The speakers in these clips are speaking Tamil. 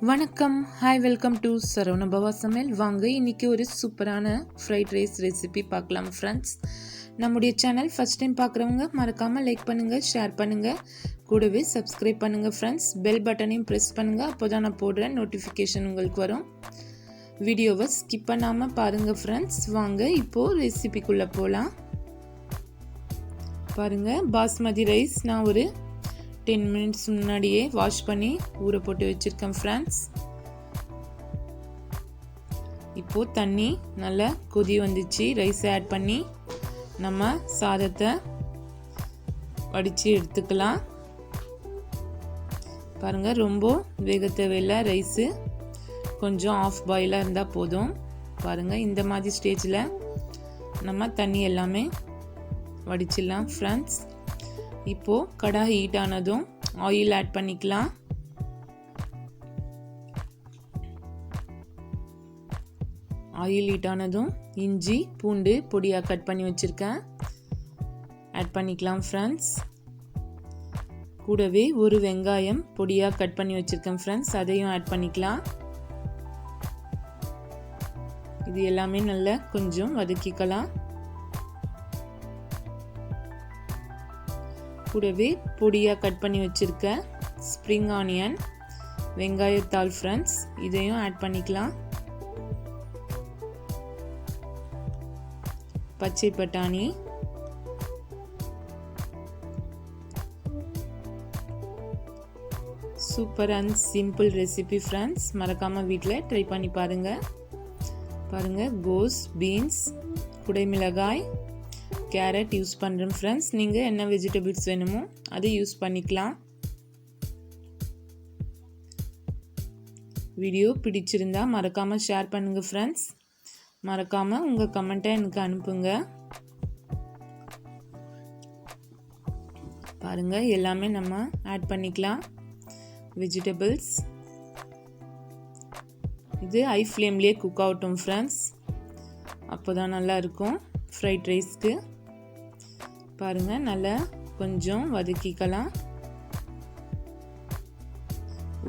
வணக்கம், ஹாய், வெல்கம் டு சரவணபவா சமையல். வாங்க இன்றைக்கி ஒரு சூப்பரான ஃப்ரைட் ரைஸ் ரெசிபி பார்க்கலாம் ஃப்ரெண்ட்ஸ். நம்முடைய சேனல் ஃபஸ்ட் டைம் பார்க்குறவங்க மறக்காமல் லைக் பண்ணுங்கள், ஷேர் பண்ணுங்கள், கூடவே சப்ஸ்கிரைப் பண்ணுங்கள் ஃப்ரெண்ட்ஸ். பெல் பட்டனையும் ப்ரெஸ் பண்ணுங்கள், அப்போ தான் நான் போடுற நோட்டிஃபிகேஷன் உங்களுக்கு வரும். வீடியோவை ஸ்கிப் பண்ணாமல் பாருங்கள் ஃப்ரெண்ட்ஸ். வாங்க இப்போது ரெசிபிக்குள்ளே போகலாம். பாருங்கள், பாஸ்மதி ரைஸ் நான் ஒரு 10 மினிட்ஸ் முன்னாடியே வாஷ் பண்ணி ஊற போட்டு வச்சுருக்கேன் ஃப்ரெண்ட்ஸ். இப்போது தண்ணி நல்லா கொதி வந்துச்சு. ரைஸை ஆட் பண்ணி நம்ம சாதத்தை வடித்து எடுத்துக்கலாம். பாருங்கள், ரொம்ப வேக தேவையில்லை. ரைஸு கொஞ்சம் ஆஃப் பாயிலாக இருந்தால் போதும். பாருங்கள், இந்த மாதிரி ஸ்டேஜில் நம்ம தண்ணி எல்லாமே வடிச்சிடலாம் ஃப்ரெண்ட்ஸ். இப்போது கடாய் ஹீட் ஆனதும் ஆயில் ஆட் பண்ணிக்கலாம். ஆயில் ஹீட் ஆனதும் இஞ்சி பூண்டு பொடியாக கட் பண்ணி வச்சுருக்கேன், ஆட் பண்ணிக்கலாம் ஃப்ரெண்ட்ஸ். கூடவே ஒரு வெங்காயம் பொடியாக கட் பண்ணி வச்சுருக்கேன் ஃப்ரெண்ட்ஸ், அதையும் ஆட் பண்ணிக்கலாம். இது எல்லாமே நல்லா கொஞ்சம் வதக்கிக்கலாம். கூடவே பொடியாக கட் பண்ணி வச்சுருக்க ஸ்ப்ரிங் ஆனியன், வெங்காயத்தாள் ஃப்ரெண்ட்ஸ், இதையும் ஆட் பண்ணிக்கலாம். பச்சை பட்டாணி, super and simple recipe friends. மறக்காமல் வீட்டில் ட்ரை பண்ணி பாருங்கள். பாருங்கள், கோஸ், பீன்ஸ், குடைமிளகாய், கேரட் யூஸ் பண்ணுறேன் ஃப்ரெண்ட்ஸ். நீங்கள் என்ன வெஜிடபிள்ஸ் வேணுமோ அதை யூஸ் பண்ணிக்கலாம். வீடியோ பிடிச்சிருந்தா மறக்காமல் ஷேர் பண்ணுங்கள் ஃப்ரெண்ட்ஸ். மறக்காமல் உங்கள் கமெண்ட்டை எனக்கு அனுப்புங்க. பாருங்கள், எல்லாமே நம்ம ஆட் பண்ணிக்கலாம் வெஜிடபிள்ஸ். இது ஹை ஃப்ளேம்லேயே குக் ஆகட்டும் ஃப்ரெண்ட்ஸ், அப்போ தான் நல்லா இருக்கும் ஃப்ரைட் ரைஸ்க்கு. பாருங்கள், நல்லா கொஞ்சம் வதக்கிக்கலாம்.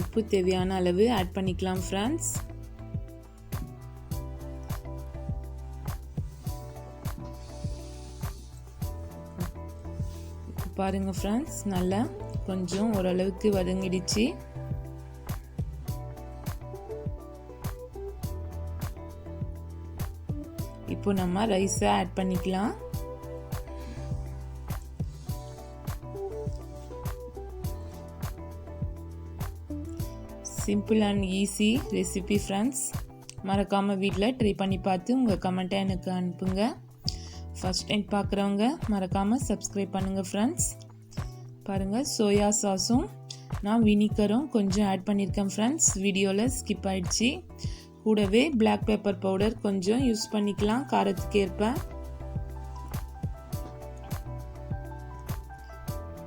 உப்பு தேவையான அளவு ஆட் பண்ணிக்கலாம் ஃப்ரெண்ட்ஸ். பாருங்கள் ஃப்ரெண்ட்ஸ், நல்லா கொஞ்சம் ஓரளவுக்கு வதங்கிடுச்சு. இப்போ நம்ம ரைஸை ஆட் பண்ணிக்கலாம். Simple and easy recipe friends. மறக்காமல் வீட்டில் ட்ரை பண்ணி பார்த்து உங்கள் கமெண்ட்டை எனக்கு அனுப்புங்க. ஃபஸ்ட் டைம் பார்க்குறவங்க மறக்காமல் சப்ஸ்கிரைப் பண்ணுங்கள் ஃப்ரெண்ட்ஸ். பாருங்கள், சோயா சாஸும் நான் வினிகரும் கொஞ்சம் ஆட் பண்ணியிருக்கேன் ஃப்ரெண்ட்ஸ். வீடியோவில் ஸ்கிப் ஆகிடுச்சு. கூடவே பிளாக் பெப்பர் பவுடர் கொஞ்சம் யூஸ் பண்ணிக்கலாம் காரத்துக்கு ஏற்ப.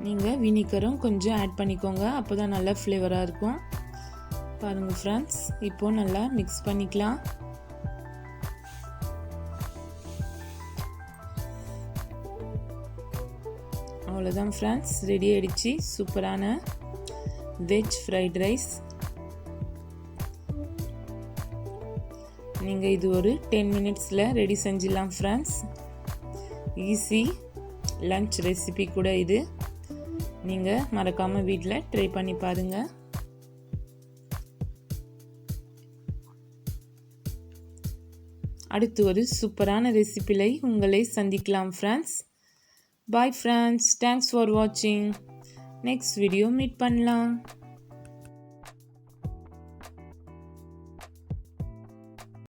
நீங்கள் வினிகரும் கொஞ்சம் ஆட் பண்ணிக்கோங்க, அப்போ தான் நல்லா ஃப்ளேவராக இருக்கும். பாருங்கள் ஃப்ரெண்ட்ஸ், இப்போ நல்லா மிக்ஸ் பண்ணிக்கலாம். அவ்வளோதான் ஃப்ரெண்ட்ஸ், ரெடி ஆகிடுச்சு சூப்பரான வெஜ் ஃப்ரைட் ரைஸ். நீங்கள் இது ஒரு 10 மினிட்ஸில் ரெடி செஞ்சிடலாம் ஃப்ரெண்ட்ஸ். ஈஸி லன்ச் ரெசிபி கூட இது. நீங்கள் மறக்காமல் வீட்டில் ட்ரை பண்ணி பாருங்கள். அடுத்து ஒரு சூப்பரான ரெசிபிலை உங்களை சந்திக்கலாம் friends. Bye friends, thanks for வாட்சிங். நெக்ஸ்ட் வீடியோ மீட் பண்ணலாம்.